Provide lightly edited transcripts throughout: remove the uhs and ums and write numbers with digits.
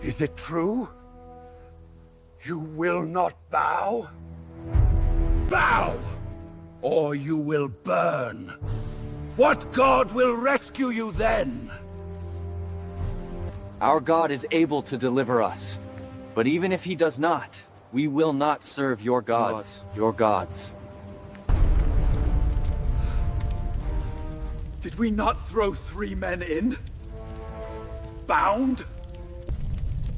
Is it true? You will not bow? Bow! Or you will burn. What god will rescue you then? Our God is able to deliver us. But even if he does not, we will not serve your gods. Your gods. Did we not throw 3 men in? Bound?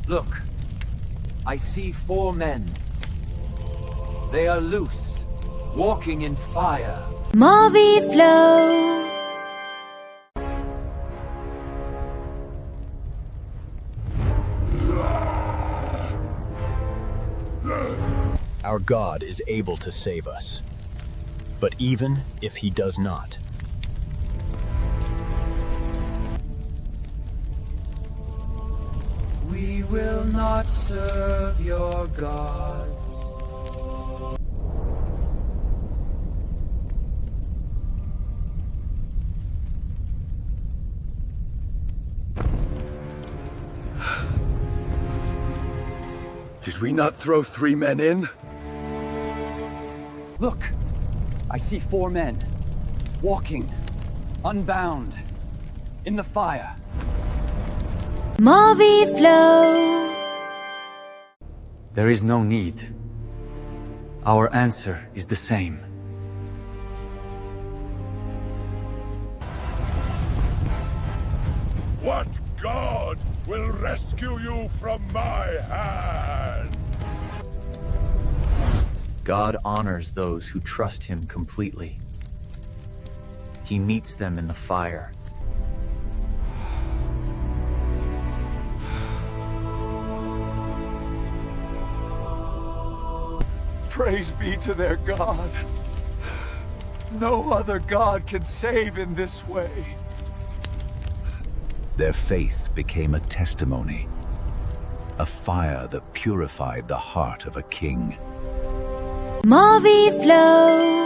Look, I see 4 men. They are loose, walking in fire. Movie Flow. Our God is able to save us. But even if he does not, We will not serve your gods. Did we not throw 3 men in? Look, I see 4 men, walking, unbound, in the fire. Movie Flow. There is no need. Our answer is the same. What god will rescue you from my hand? God honors those who trust him completely. He meets them in the fire. Praise be to their God. No other god can save in this way. Their faith became a testimony, a fire that purified the heart of a king. Movie Flow.